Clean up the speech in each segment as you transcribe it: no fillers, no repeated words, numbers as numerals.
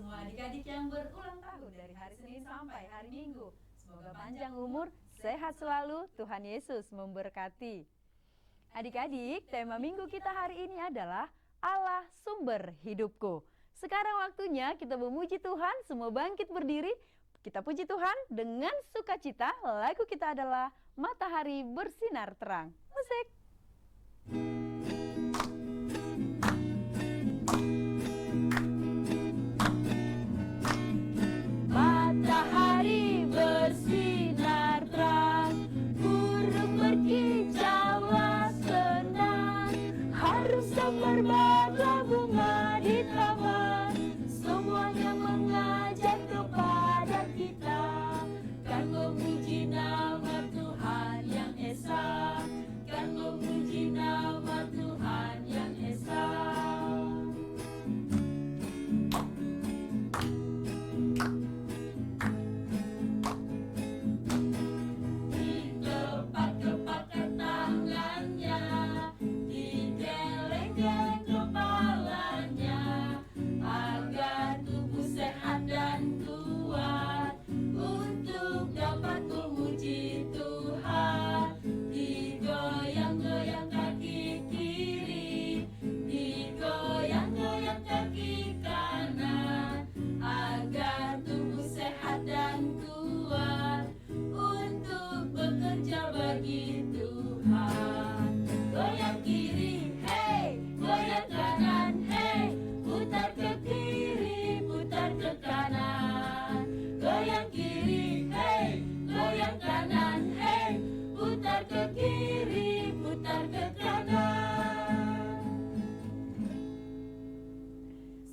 semua adik-adik yang berulang tahun dari hari Senin sampai hari Minggu. Semoga panjang umur, sehat selalu, Tuhan Yesus memberkati. Adik-adik, tema minggu kita hari ini adalah Allah sumber hidupku. Sekarang waktunya kita memuji Tuhan, semua bangkit berdiri. Kita puji Tuhan dengan sukacita. Lagu kita adalah Matahari Bersinar Terang. Musik. Matahari bersinar terang, burung berkicaulah senang, harum semerbaklah bunga di taman, semuanya mengajak kepada kita, kan memuji nama Tuhan yang esa, kan memuji nama Tuhan yang esa.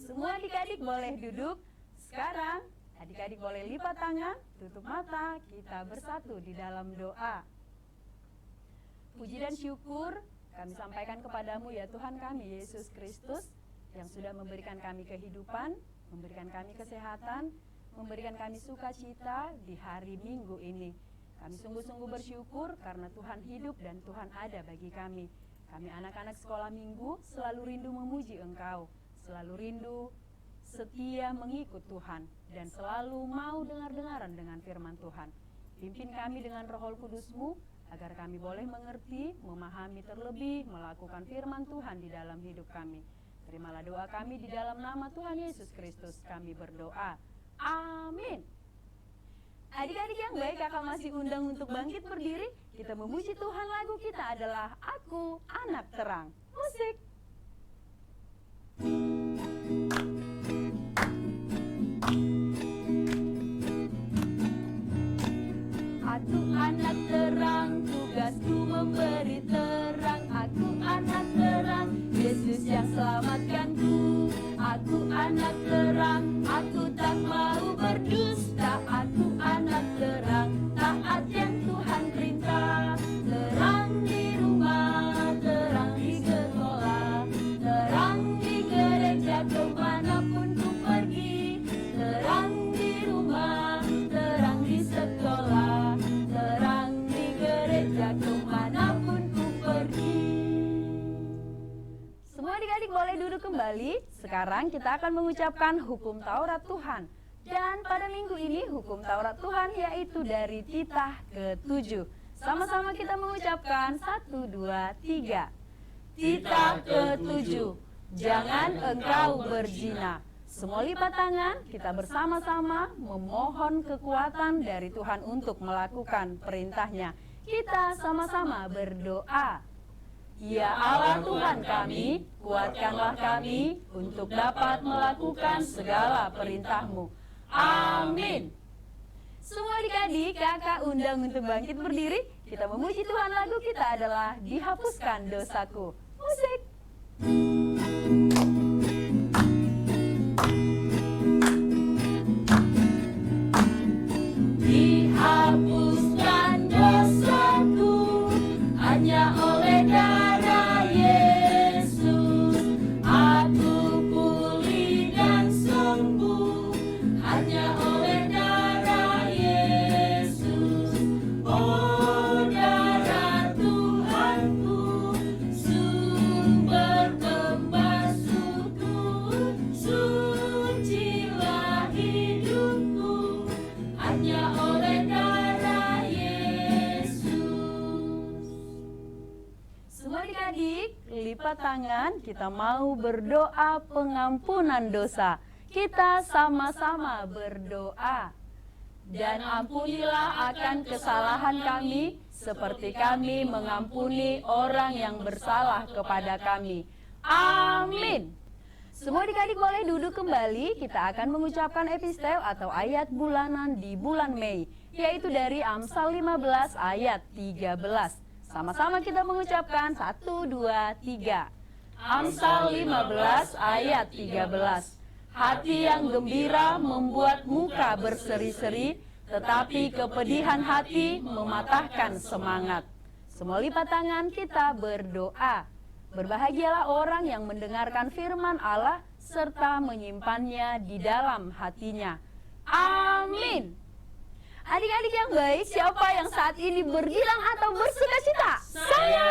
Semua adik-adik boleh duduk. Sekarang adik-adik boleh lipat tangan, tutup mata, kita bersatu di dalam doa. Puji dan syukur kami sampaikan kepadamu ya Tuhan kami Yesus Kristus, yang sudah memberikan kami kehidupan, memberikan kami kesehatan, memberikan kami sukacita di hari Minggu ini. Kami sungguh-sungguh bersyukur karena Tuhan hidup dan Tuhan ada bagi kami. Kami anak-anak sekolah minggu selalu rindu memuji Engkau, selalu rindu setia mengikut Tuhan, dan selalu mau dengar-dengaran dengan firman Tuhan. Pimpin kami dengan Roh Kudus-Mu, agar kami boleh mengerti, memahami terlebih, melakukan firman Tuhan di dalam hidup kami. Terimalah doa kami di dalam nama Tuhan Yesus Kristus, kami berdoa. Amin. Adik-adik yang baik, kakak masih undang untuk bangkit berdiri. Kita memuji Tuhan, lagu kita adalah Aku Anak Terang. Musik. Aku anak terang, tugasku memberi terang. Aku anak terang, Yesus yang selamatkanku. Aku anak terang, aku tak mau berdusta. Aku anak terang, taat yang Tuhan perintah. Terang di rumah, terang di sekolah, terang di gereja kemanapun ku pergi. Terang di rumah, terang di sekolah, terang di gereja kemanapun ku pergi. Semua adik-adik boleh duduk kembali. Sekarang kita akan mengucapkan hukum Taurat Tuhan. Dan pada minggu ini hukum Taurat Tuhan yaitu dari titah ke-7. Sama-sama kita mengucapkan 1, 2, 3. Titah ke-7. Jangan engkau berzina. Semua lipat tangan, kita bersama-sama memohon kekuatan dari Tuhan untuk melakukan perintahnya. Kita sama-sama berdoa. Ya Allah Tuhan kami, kuatkanlah kami untuk dapat melakukan segala perintah-Mu. Amin. Semua adik-adik, kakak undang untuk bangkit berdiri. Kita memuji Tuhan, lagu kita adalah Dihapuskan Dosaku. Musik. Dihapuskan dosaku hanya oleh darah Yesus. Aku pulih dan sembuh hanya oleh darah Yesus. Oh darah Tuhanku, sumber tembasuku, sucilah lipat tangan, kita mau berdoa pengampunan dosa. Kita sama-sama berdoa. Dan ampunilah akan kesalahan kami, seperti kami mengampuni orang yang bersalah kepada kami. Amin. Semua adik-adik boleh duduk kembali. Kita akan mengucapkan epistel atau ayat bulanan di bulan Mei, yaitu dari Amsal 15 ayat 13. Sama-sama kita mengucapkan 1, 2, 3. Amsal 15 ayat 13. Hati yang gembira membuat muka berseri-seri, tetapi kepedihan hati mematahkan semangat. Semua lipat tangan, kita berdoa. Berbahagialah orang yang mendengarkan firman Allah serta menyimpannya di dalam hatinya. Amin. Adik-adik yang baik, siapa yang saat ini bergilang atau bersuka cita? Saya!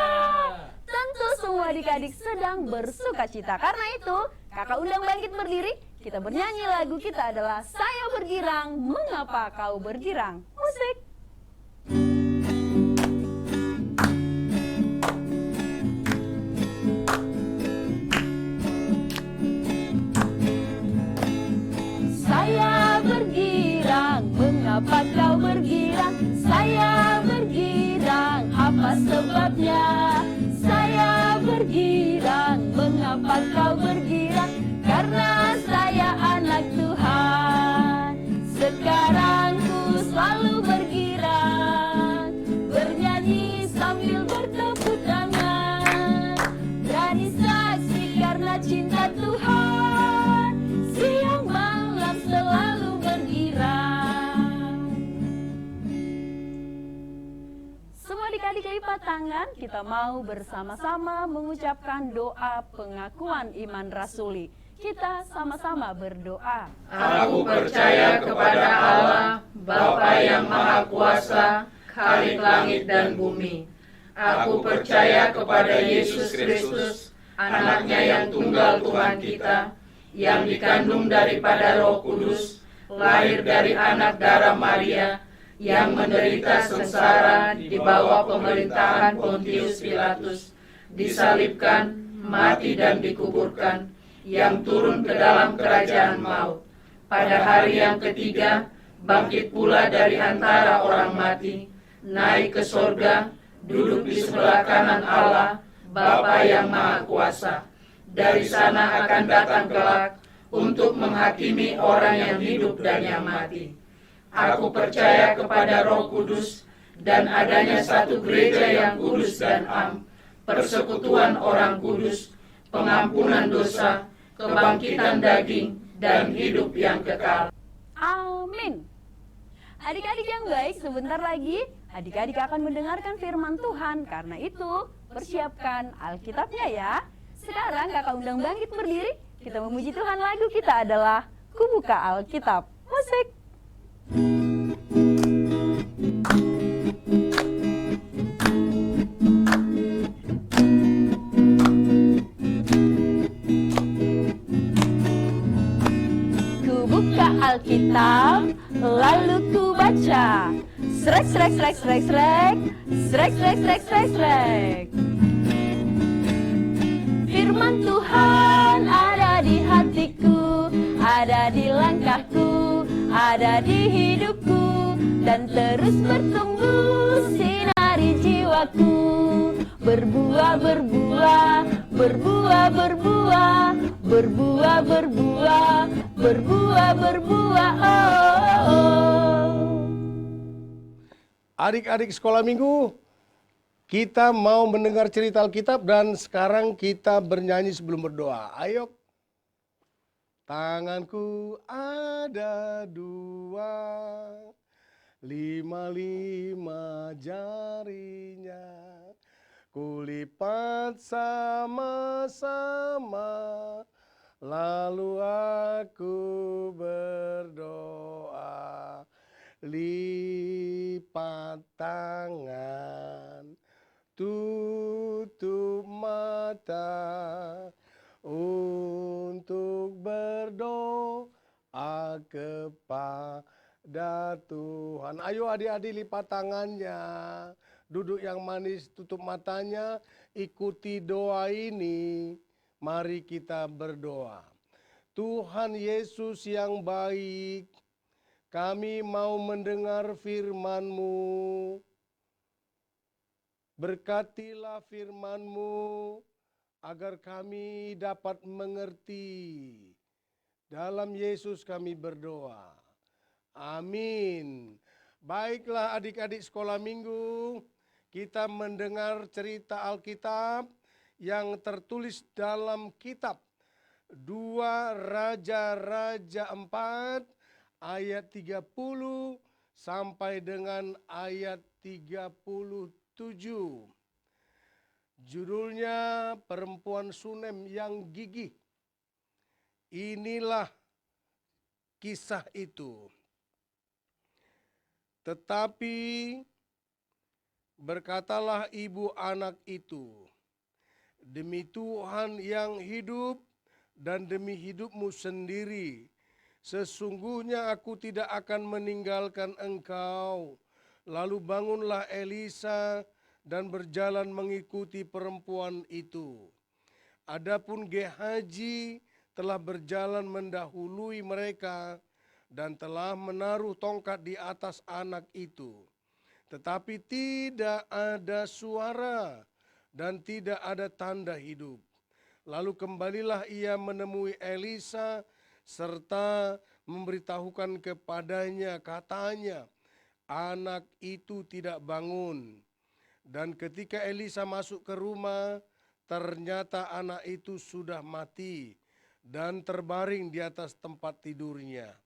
Tentu semua adik-adik sedang bersuka cita. Karena itu, kakak undang bangkit berdiri. Kita bernyanyi lagu kita adalah Saya Bergirang, Mengapa Kau Bergirang? Musik! Saya bergirang, mengapa kau bergirang? Saya bergirang, apa sebabnya? Saya bergirang, mengapa kau bergirang? Karena saya anak Tuhan. Sekarang ku selalu bergirang, bernyanyi sambil bertepuk tangan, berani saksi karena cinta Tuhan. Siang malam selalu bergirang. Semua adik-adik lipat tangan, kita mau bersama-sama mengucapkan doa pengakuan iman rasuli. Kita sama-sama berdoa. Aku percaya kepada Allah, Bapa yang Maha Kuasa, Khalik langit dan bumi. Aku percaya kepada Yesus Kristus, anaknya yang tunggal Tuhan kita, yang dikandung daripada Roh Kudus, lahir dari anak darah Maria, yang menderita sengsara di bawah pemerintahan Pontius Pilatus, disalibkan, mati dan dikuburkan, yang turun ke dalam kerajaan maut. Pada hari yang ketiga, bangkit pula dari antara orang mati, naik ke sorga, duduk di sebelah kanan Allah, Bapa yang Maha Kuasa. Dari sana akan datang kelak untuk menghakimi orang yang hidup dan yang mati. Aku percaya kepada Roh Kudus dan adanya satu gereja yang kudus dan am, persekutuan orang kudus, pengampunan dosa, kebangkitan daging, dan hidup yang kekal. Amin. Adik-adik yang baik, sebentar lagi adik-adik akan mendengarkan firman Tuhan. Karena itu, persiapkan Alkitabnya ya. Sekarang kakak undang bangkit berdiri. Kita memuji Tuhan, lagu kita adalah Ku Buka Alkitab. Musik. Alkitab, lalu ku baca. Srek, srek, srek, srek, srek. Srek, srek, srek, srek, srek. Firman Tuhan ada di hatiku, ada di langkahku, ada di hidupku, dan terus bertumbuh sinari jiwaku. Berbuah, berbuah, berbuah, berbuah, berbuah, berbuah, berbuah, berbuah, oh, oh. Adik-adik sekolah minggu, kita mau mendengar cerita Alkitab dan sekarang kita bernyanyi sebelum berdoa. Ayo. Tanganku ada dua, lima jarinya, kulipat sama-sama, lalu aku berdoa. Lipat tangan, tutup mata, untuk berdoa kepada Tuhan. Ayo adik-adik lipat tangannya. duduk yang manis, tutup matanya, ikuti doa ini. Mari kita berdoa. Tuhan Yesus yang baik, kami mau mendengar firman-Mu. Berkatilah firman-Mu agar kami dapat mengerti. Dalam Yesus kami berdoa. Amin. Baiklah adik-adik sekolah minggu, kita mendengar cerita Alkitab yang tertulis dalam kitab 2 Raja-Raja 4 ayat 30 sampai dengan ayat 37. Judulnya Perempuan Sunem yang Gigih. Inilah kisah itu. Tetapi berkatalah ibu anak itu, demi Tuhan yang hidup dan demi hidupmu sendiri, sesungguhnya aku tidak akan meninggalkan engkau. Lalu bangunlah Elisa dan berjalan mengikuti perempuan itu. Adapun Gehazi telah berjalan mendahului mereka dan telah menaruh tongkat di atas anak itu. Tetapi tidak ada suara dan tidak ada tanda hidup. Lalu kembalilah ia menemui Elisa serta memberitahukan kepadanya, katanya, anak itu tidak bangun. Dan ketika Elisa masuk ke rumah, ternyata anak itu sudah mati dan terbaring di atas tempat tidurnya.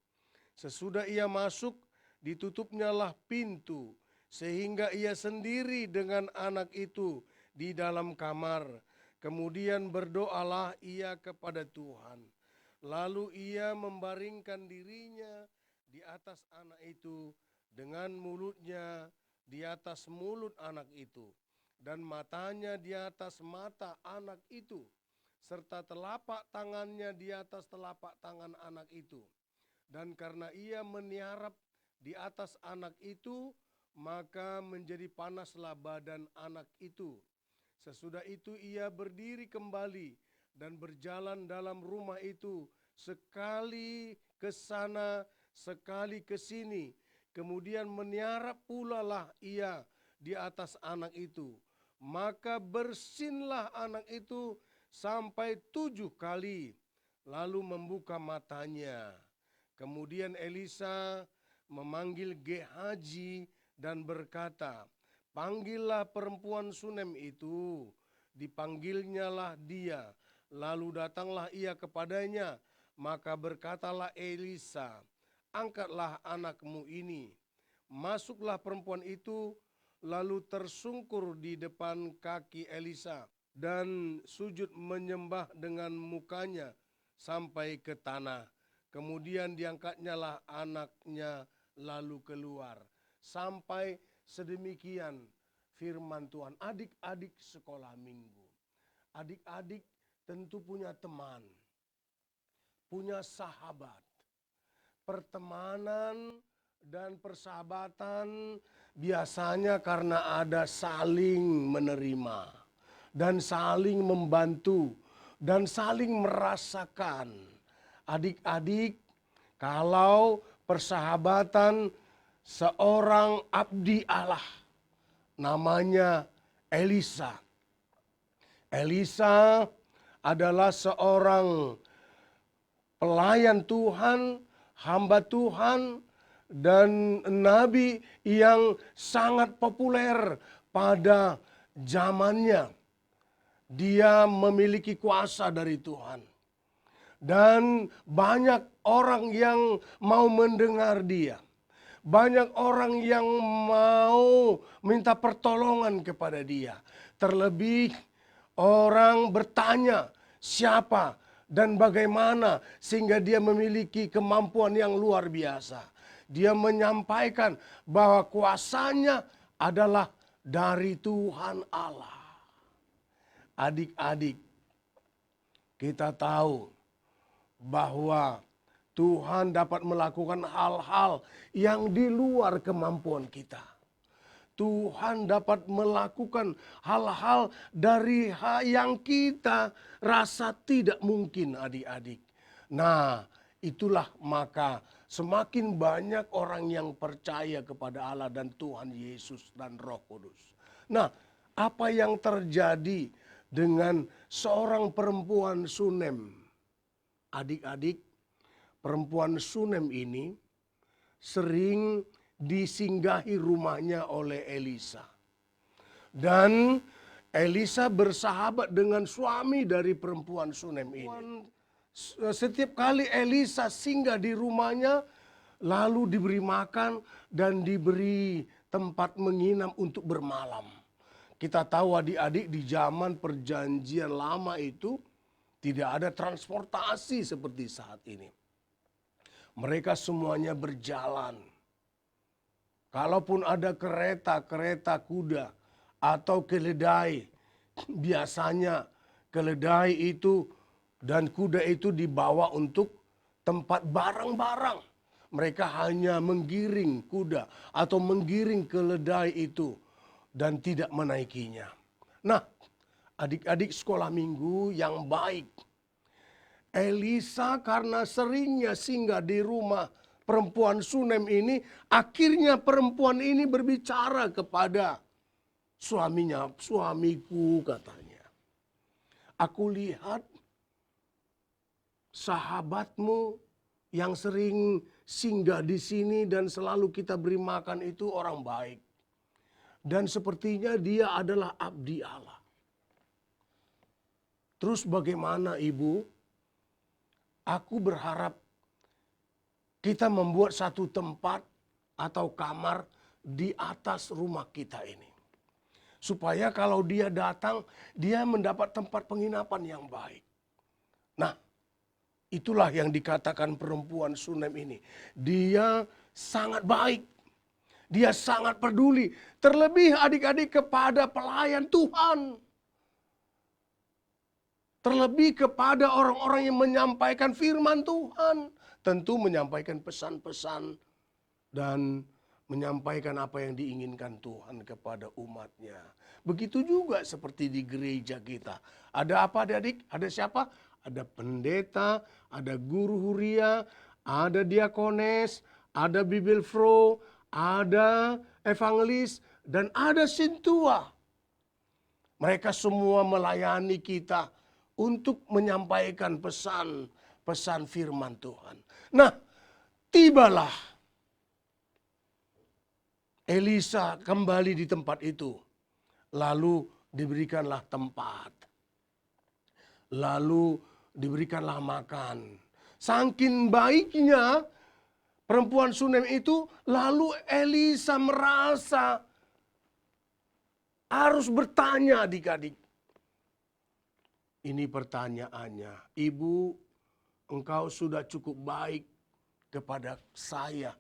Sesudah ia masuk, ditutupnyalah pintu, sehingga ia sendiri dengan anak itu di dalam kamar. Kemudian berdoalah ia kepada Tuhan. Lalu ia membaringkan dirinya di atas anak itu dengan mulutnya di atas mulut anak itu, dan matanya di atas mata anak itu, serta telapak tangannya di atas telapak tangan anak itu. Dan karena ia meniarap di atas anak itu, maka menjadi panaslah badan anak itu. Sesudah itu ia berdiri kembali dan berjalan dalam rumah itu, sekali ke sana, sekali ke sini. Kemudian meniarap pula lah ia di atas anak itu. Maka bersinlah anak itu sampai 7 kali, lalu membuka matanya. Kemudian Elisa memanggil Gehazi dan berkata, panggillah perempuan Sunem itu. Dipanggilnyalah dia, lalu datanglah ia kepadanya. Maka berkatalah Elisa, angkatlah anakmu ini. Masuklah perempuan itu, lalu tersungkur di depan kaki Elisa dan sujud menyembah dengan mukanya sampai ke tanah. Kemudian diangkatnyalah anaknya lalu keluar. Sampai sedemikian firman Tuhan. Adik-adik sekolah minggu, adik-adik tentu punya teman, punya sahabat. Pertemanan dan persahabatan biasanya karena ada saling menerima dan saling membantu dan saling merasakan. Adik-adik, kalau persahabatan seorang abdi Allah namanya Elisa. Elisa adalah seorang pelayan Tuhan, hamba Tuhan, dan nabi yang sangat populer pada zamannya. Dia memiliki kuasa dari Tuhan. Dan banyak orang yang mau mendengar dia. Banyak orang yang mau minta pertolongan kepada dia. Terlebih orang bertanya siapa dan bagaimana sehingga dia memiliki kemampuan yang luar biasa. Dia menyampaikan bahwa kuasanya adalah dari Tuhan Allah. Adik-adik, kita tahu bahwa Tuhan dapat melakukan hal-hal yang di luar kemampuan kita. Tuhan dapat melakukan hal-hal dari yang kita rasa tidak mungkin, adik-adik. Nah, itulah maka semakin banyak orang yang percaya kepada Allah dan Tuhan Yesus dan Roh Kudus. Nah, apa yang terjadi dengan seorang perempuan Sunem? Adik-adik, perempuan Sunem ini sering disinggahi rumahnya oleh Elisa. Dan Elisa bersahabat dengan suami dari perempuan Sunem ini. Setiap kali Elisa singgah di rumahnya, lalu diberi makan dan diberi tempat menginap untuk bermalam. Kita tahu adik-adik, di zaman perjanjian lama itu tidak ada transportasi seperti saat ini. Mereka semuanya berjalan. Kalaupun ada kereta kuda atau keledai, biasanya keledai itu dan kuda itu dibawa untuk tempat barang-barang. Mereka hanya menggiring kuda atau menggiring keledai itu dan tidak menaikinya. Nah, adik-adik sekolah minggu yang baik, Elisa karena seringnya singgah di rumah perempuan Sunem ini, akhirnya perempuan ini berbicara kepada suaminya. Suamiku, katanya, aku lihat sahabatmu yang sering singgah di sini dan selalu kita beri makan itu orang baik. Dan sepertinya dia adalah abdi Allah. Terus bagaimana, ibu? Aku berharap kita membuat satu tempat atau kamar di atas rumah kita ini. Supaya kalau dia datang, dia mendapat tempat penginapan yang baik. Nah, itulah yang dikatakan perempuan Sunem ini. Dia sangat baik. Dia sangat peduli. Terlebih adik-adik kepada pelayan Tuhan. Terlebih kepada orang-orang yang menyampaikan firman Tuhan. Tentu menyampaikan pesan-pesan dan menyampaikan apa yang diinginkan Tuhan kepada umatnya. Begitu juga seperti di gereja kita. Ada apa adik-adik? Ada siapa? Ada pendeta, ada guru huria, ada diakones, ada bibelfro, ada evangelis, dan ada sintua. Mereka semua melayani kita untuk menyampaikan pesan firman Tuhan. Nah, tibalah Elisa kembali di tempat itu. Lalu diberikanlah tempat. Lalu diberikanlah makan. Saking baiknya perempuan Sunem itu, lalu Elisa merasa harus bertanya adik-adik. Ini pertanyaannya, ibu, engkau sudah cukup baik kepada saya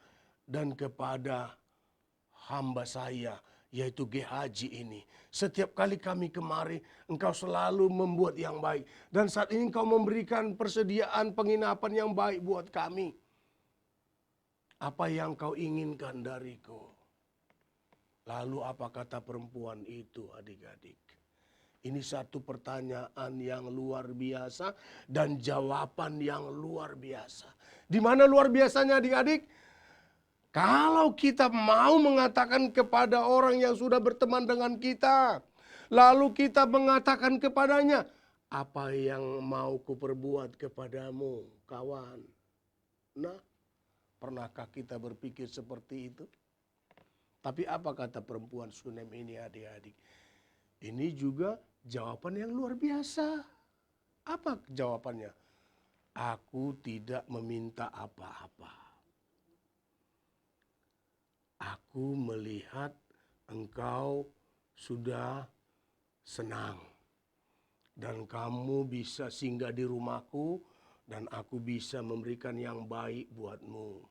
dan kepada hamba saya, yaitu Gehazi ini. Setiap kali kami kemari, engkau selalu membuat yang baik. Dan saat ini engkau memberikan persediaan penginapan yang baik buat kami. Apa yang kau inginkan dariku? Lalu apa kata perempuan itu, adik-adik? Ini satu pertanyaan yang luar biasa dan jawaban yang luar biasa. Di mana luar biasanya, adik-adik? Kalau kita mau mengatakan kepada orang yang sudah berteman dengan kita, lalu kita mengatakan kepadanya, apa yang mau kuperbuat kepadamu, kawan? Nah, pernahkah kita berpikir seperti itu? Tapi apa kata perempuan Sunem ini, adik-adik? Ini juga jawaban yang luar biasa. Apa jawabannya? Aku tidak meminta apa-apa. Aku melihat engkau sudah senang. Dan kamu bisa singgah di rumahku. Dan aku bisa memberikan yang baik buatmu.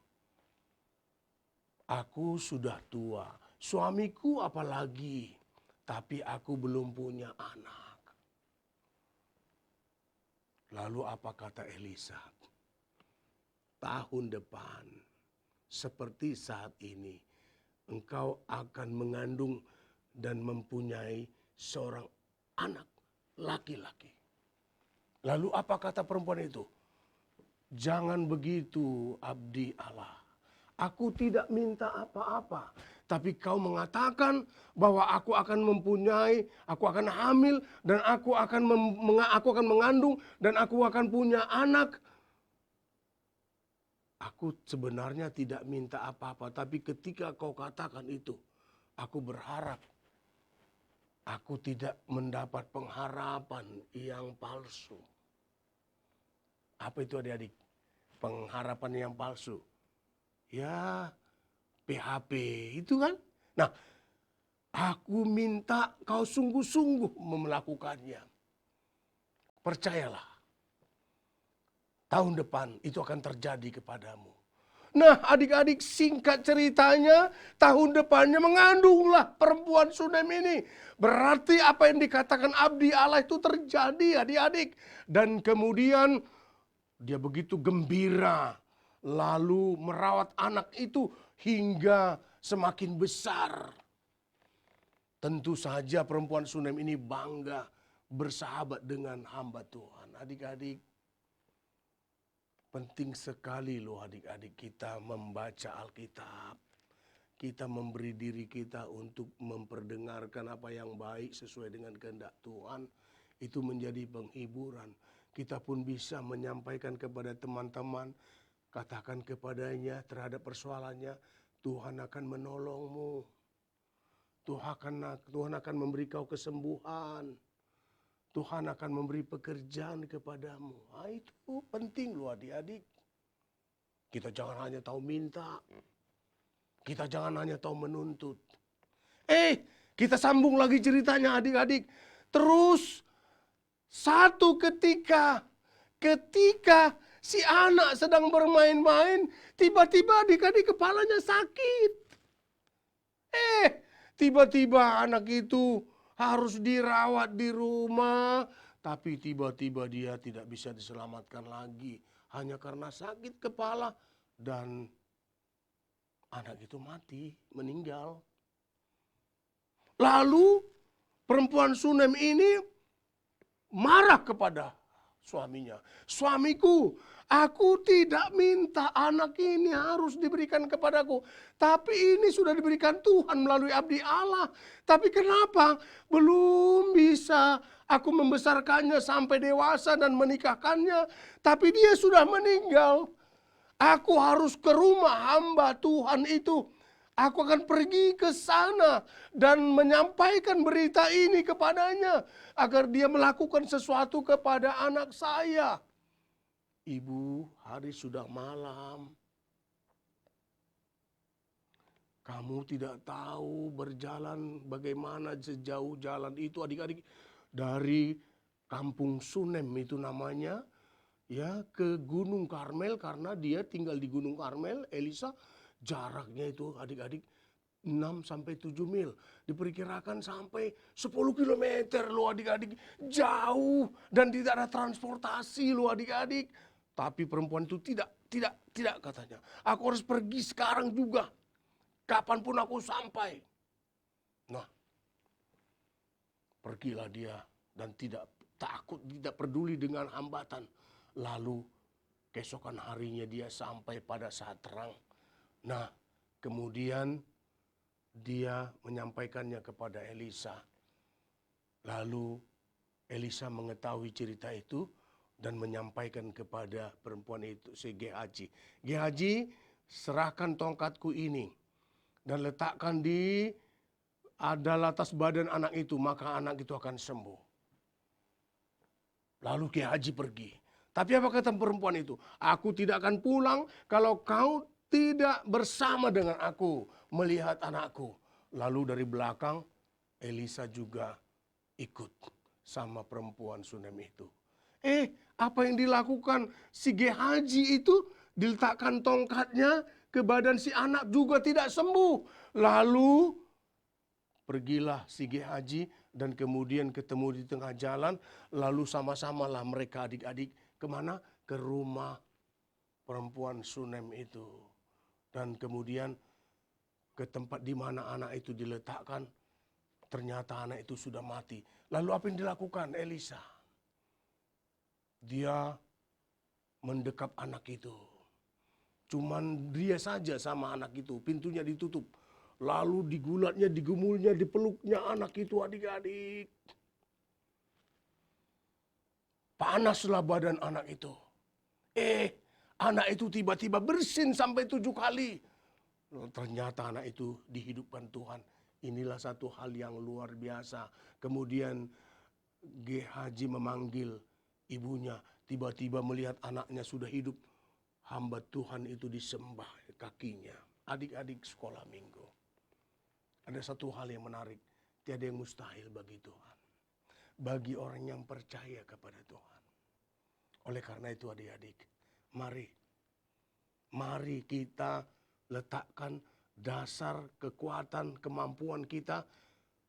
Aku sudah tua. Suamiku apalagi. Tapi aku belum punya anak. Lalu apa kata Elisa? Tahun depan, seperti saat ini, engkau akan mengandung dan mempunyai seorang anak laki-laki. Lalu apa kata perempuan itu? Jangan begitu, abdi Allah. Aku tidak minta apa-apa. Tapi kau mengatakan bahwa aku akan mempunyai, aku akan hamil, dan aku akan mengandung, dan aku akan punya anak. Aku sebenarnya tidak minta apa-apa. Tapi ketika kau katakan itu, aku berharap aku tidak mendapat pengharapan yang palsu. Apa itu adik-adik? Pengharapan yang palsu. Ya, PHP itu kan. Nah, aku minta kau sungguh-sungguh melakukannya. Percayalah, tahun depan itu akan terjadi kepadamu. Nah, adik-adik, singkat ceritanya, tahun depannya mengandunglah perempuan Sunem ini. Berarti apa yang dikatakan abdi Allah itu terjadi, adik-adik. Dan kemudian dia begitu gembira, lalu merawat anak itu hingga semakin besar. Tentu saja perempuan Sunem ini bangga bersahabat dengan hamba Tuhan. Adik-adik, penting sekali loh adik-adik kita membaca Alkitab. Kita memberi diri kita untuk memperdengarkan apa yang baik sesuai dengan kehendak Tuhan. Itu menjadi penghiburan. Kita pun bisa menyampaikan kepada teman-teman, katakan kepadanya terhadap persoalannya, Tuhan akan menolongmu. Tuhan akan memberi kau kesembuhan. Tuhan akan memberi pekerjaan kepadamu. Nah, itu penting loh adik-adik. Kita jangan hanya tahu minta. Kita jangan hanya tahu menuntut. Kita sambung lagi ceritanya adik-adik. Terus satu ketika si anak sedang bermain-main, tiba-tiba adik-adik kepalanya sakit. Tiba-tiba anak itu harus dirawat di rumah, tapi tiba-tiba dia tidak bisa diselamatkan lagi. Hanya karena sakit kepala dan anak itu mati, meninggal. Lalu perempuan Sunem ini marah kepada suaminya. Suamiku, aku tidak minta anak ini harus diberikan kepadaku. Tapi ini sudah diberikan Tuhan melalui abdi Allah. Tapi kenapa belum bisa aku membesarkannya sampai dewasa dan menikahkannya. Tapi dia sudah meninggal. Aku harus ke rumah hamba Tuhan itu. Aku akan pergi ke sana dan menyampaikan berita ini kepadanya. Agar dia melakukan sesuatu kepada anak saya. Ibu, hari sudah malam. Kamu tidak tahu berjalan bagaimana sejauh jalan itu adik-adik. Dari kampung Sunem itu namanya. Ya, ke Gunung Karmel karena dia tinggal di Gunung Karmel, Elisa. Jaraknya itu adik-adik 6-7 mil. Diperkirakan sampai 10 kilometer loh adik-adik. Jauh dan tidak ada transportasi loh adik-adik. Tapi perempuan itu tidak katanya. Aku harus pergi sekarang juga. Kapanpun aku sampai. Nah, pergilah dia dan tidak takut, tidak peduli dengan hambatan. Lalu keesokan harinya dia sampai pada saat terang. Nah, kemudian dia menyampaikannya kepada Elisa. Lalu Elisa mengetahui cerita itu dan menyampaikan kepada perempuan itu, si Gehazi. Gehazi, serahkan tongkatku ini dan letakkan di atas badan anak itu, maka anak itu akan sembuh. Lalu Gehazi pergi. Tapi apa kata perempuan itu? Aku tidak akan pulang kalau kau tidak bersama dengan aku melihat anakku. Lalu dari belakang Elisa juga ikut sama perempuan Sunem itu. Apa yang dilakukan si Gehazi itu? Diletakkan tongkatnya ke badan si anak juga tidak sembuh. Lalu pergilah si Gehazi dan kemudian ketemu di tengah jalan. Lalu sama-samalah mereka adik-adik kemana? Ke rumah perempuan Sunem itu. Dan kemudian ke tempat di mana anak itu diletakkan. Ternyata anak itu sudah mati. Lalu apa yang dilakukan Elisa? Dia mendekap anak itu. Cuman dia saja sama anak itu, pintunya ditutup. Lalu digulatnya, digumulnya, dipeluknya anak itu adik-adik. Panaslah badan anak itu. Anak itu tiba-tiba bersin sampai 7 kali. Ternyata anak itu dihidupkan Tuhan. Inilah satu hal yang luar biasa. Kemudian Gehazi memanggil ibunya. Tiba-tiba melihat anaknya sudah hidup. Hamba Tuhan itu disembah kakinya. Adik-adik sekolah minggu. Ada satu hal yang menarik. Tiada yang mustahil bagi Tuhan. Bagi orang yang percaya kepada Tuhan. Oleh karena itu adik-adik, mari kita letakkan dasar kekuatan kemampuan kita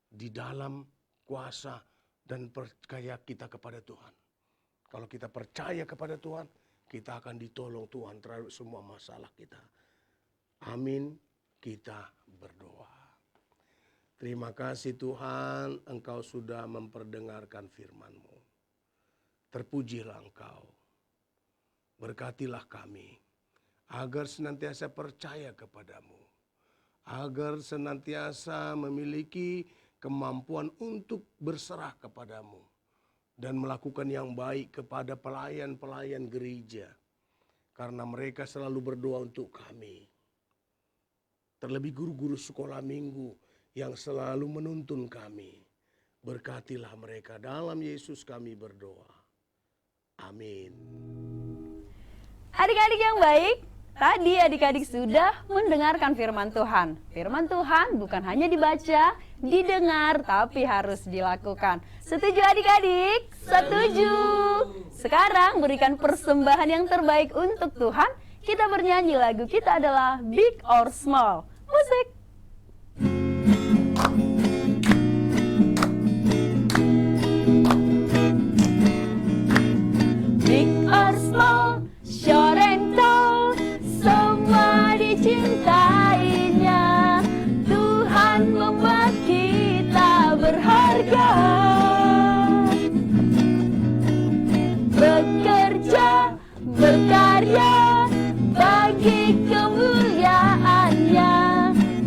di dalam kuasa dan percaya kita kepada Tuhan. Kalau kita percaya kepada Tuhan, kita akan ditolong Tuhan terhadap semua masalah kita. Amin, kita berdoa. Terima kasih Tuhan, Engkau sudah memperdengarkan firman-Mu. Terpujilah Engkau. Berkatilah kami, agar senantiasa percaya kepadamu. Agar senantiasa memiliki kemampuan untuk berserah kepadamu. Dan melakukan yang baik kepada pelayan-pelayan gereja. Karena mereka selalu berdoa untuk kami. Terlebih guru-guru sekolah minggu yang selalu menuntun kami. Berkatilah mereka, dalam Yesus kami berdoa. Amin. Adik-adik yang baik, tadi adik-adik sudah mendengarkan firman Tuhan. Firman Tuhan bukan hanya dibaca, didengar, tapi harus dilakukan. Setuju adik-adik? Setuju. Sekarang berikan persembahan yang terbaik untuk Tuhan. Kita bernyanyi, lagu kita adalah Big or Small. Musik. Big or small, short and tall, semua dicintainya. Tuhan membuat kita berharga. Bekerja, berkarya bagi kemuliaan-Nya.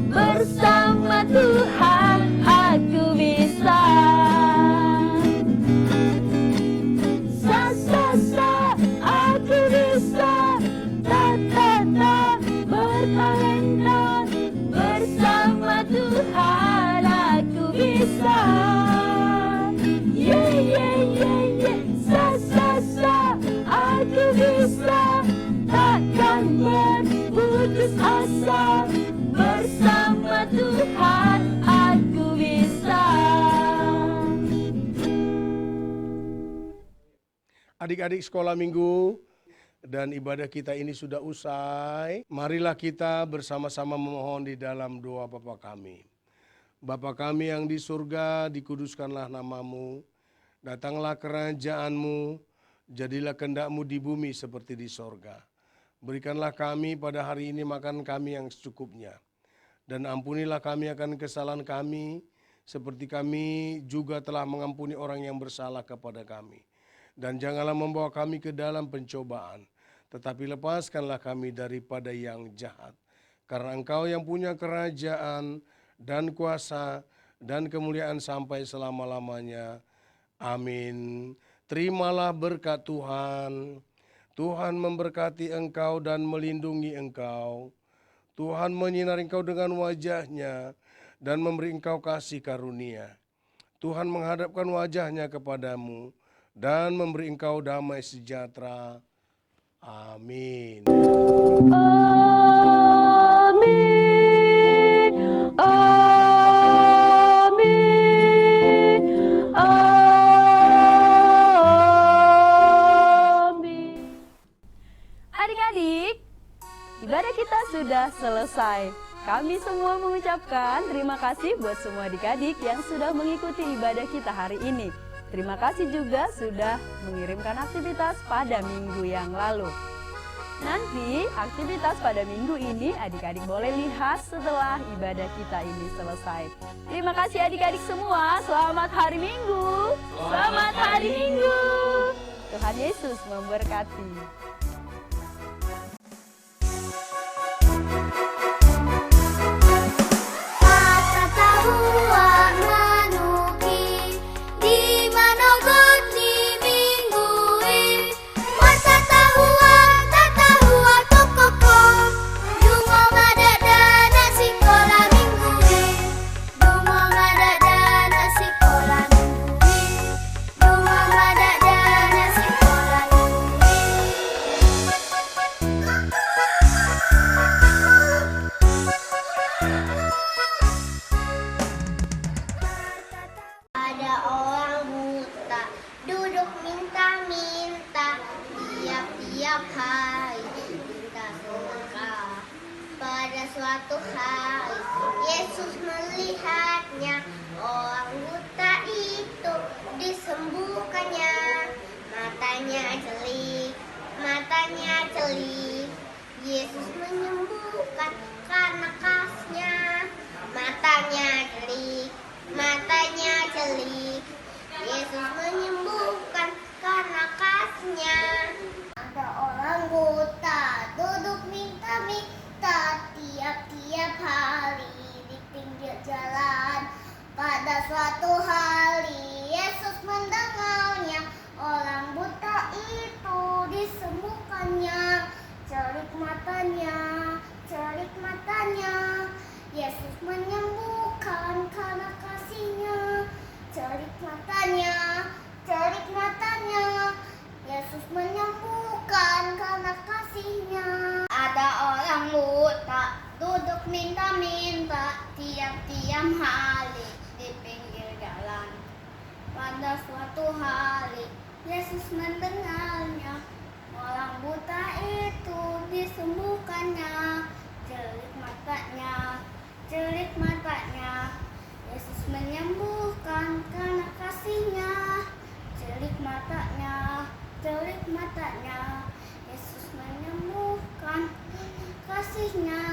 Bersama Tuhan aku bisa. Aku bisa. Bertalenta. Bersama Tuhan aku bisa. Yeah, yeah, yeah, yeah. Aku bisa. Takkan berputus asa. Bersama Tuhan aku bisa. Adik-adik sekolah minggu dan ibadah kita ini sudah usai. Marilah kita bersama-sama memohon di dalam doa Bapa kami. Bapa kami yang di surga, dikuduskanlah namamu. Datanglah kerajaan-Mu, jadilah kehendak-Mu di bumi seperti di sorga. Berikanlah kami pada hari ini makan kami yang secukupnya. Dan ampunilah kami akan kesalahan kami, seperti kami juga telah mengampuni orang yang bersalah kepada kami. Dan janganlah membawa kami ke dalam pencobaan, tetapi lepaskanlah kami daripada yang jahat. Karena Engkau yang punya kerajaan dan kuasa dan kemuliaan sampai selama-lamanya. Amin. Terimalah berkat Tuhan. Tuhan memberkati engkau dan melindungi engkau. Tuhan menyinari engkau dengan wajah-Nya dan memberi engkau kasih karunia. Tuhan menghadapkan wajah-Nya kepadamu dan memberi engkau damai sejahtera. Amin. Amin. Amin. Amin. Adik-adik, ibadah kita sudah selesai. Kami semua mengucapkan terima kasih buat semua adik-adik yang sudah mengikuti ibadah kita hari ini. Terima kasih juga sudah mengirimkan aktivitas pada minggu yang lalu. Nanti aktivitas pada minggu ini adik-adik boleh lihat setelah ibadah kita ini selesai. Terima kasih adik-adik semua. Selamat hari Minggu. Selamat hari Minggu. Tuhan Yesus memberkati. Suatu hari Yesus melihatnya, orang buta itu disembuhkannya. Matanya jeli. Yesus menyembuhkan karena kasih-Nya. Matanya jeli. Yesus menyembuhkan karena kasih-Nya. Ada orang buta duduk minta-minta tiap hari di pinggir jalan. Pada suatu hari Yesus mendengarnya, orang buta itu disembuhkannya. Celik matanya, Yesus menyembuhkan karena kasih-Nya. Celik matanya, Yesus menyembuhkan karena kasih-Nya. Ada orang buta duduk minta-minta tiap hari di pinggir jalan. Pada suatu hari Yesus mendengarnya, orang buta itu disembuhkannya. Celik matanya, Yesus menyembuhkan karena kasih-Nya. Celik matanya, Yesus menyembuhkan kasih-Nya.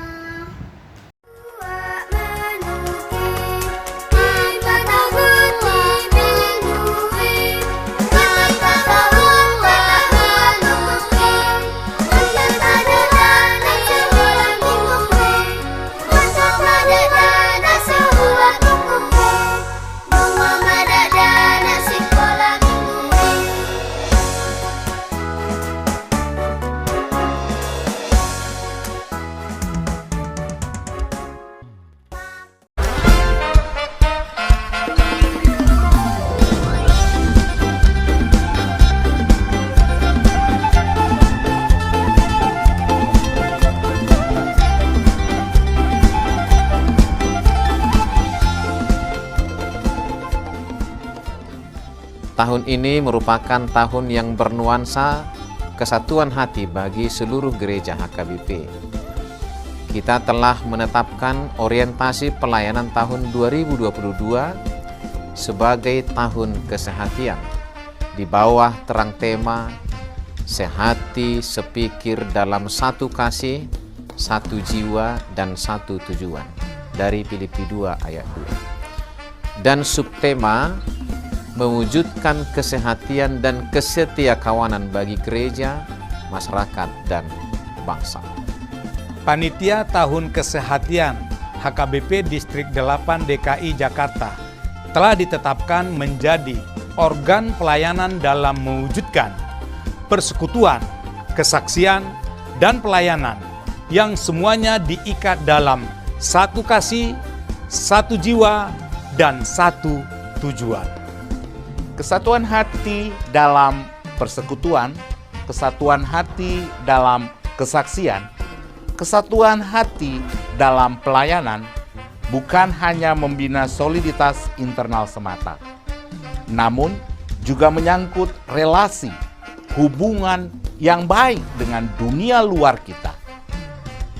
Tahun ini merupakan tahun yang bernuansa kesatuan hati bagi seluruh gereja HKBP. Kita telah menetapkan orientasi pelayanan tahun 2022 sebagai tahun kesehatian di bawah terang tema sehati sepikir dalam satu kasih, satu jiwa dan satu tujuan dari Filipi 2 ayat 2. Dan subtema mewujudkan kesehatian dan kesetiakawanan bagi gereja, masyarakat, dan bangsa. Panitia Tahun Kesehatian HKBP Distrik 8 DKI Jakarta telah ditetapkan menjadi organ pelayanan dalam mewujudkan persekutuan, kesaksian, dan pelayanan yang semuanya diikat dalam satu kasih, satu jiwa, dan satu tujuan. Kesatuan hati dalam persekutuan, kesatuan hati dalam kesaksian, kesatuan hati dalam pelayanan bukan hanya membina soliditas internal semata, namun juga menyangkut relasi, hubungan yang baik dengan dunia luar kita.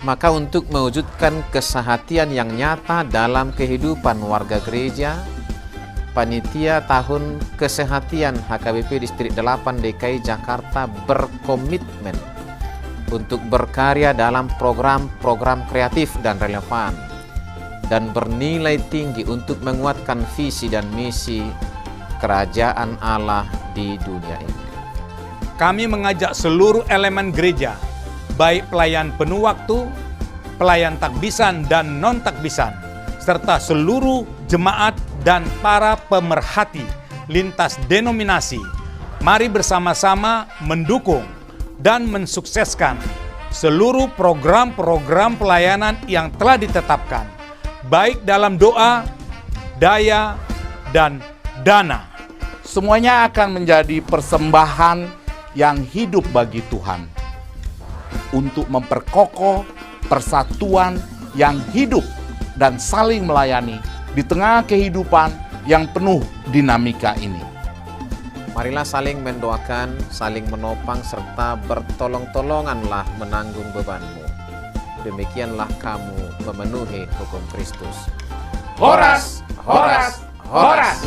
Maka untuk mewujudkan kesehatian yang nyata dalam kehidupan warga gereja, Panitia Tahun Kesehatian HKBP Distrik 8 DKI Jakarta berkomitmen untuk berkarya dalam program-program kreatif dan relevan, dan bernilai tinggi untuk menguatkan visi dan misi kerajaan Allah di dunia ini. Kami mengajak seluruh elemen gereja, baik pelayan penuh waktu, pelayan takbisan dan non-takbisan, serta seluruh jemaat dan para pemerhati lintas denominasi, mari bersama-sama mendukung dan mensukseskan seluruh program-program pelayanan yang telah ditetapkan, baik dalam doa, daya, dan dana. Semuanya akan menjadi persembahan yang hidup bagi Tuhan untuk memperkokoh persatuan yang hidup dan saling melayani di tengah kehidupan yang penuh dinamika ini. Marilah saling mendoakan, saling menopang, serta bertolong-tolonganlah menanggung bebanmu. Demikianlah kamu memenuhi hukum Kristus. Horas, horas, horas!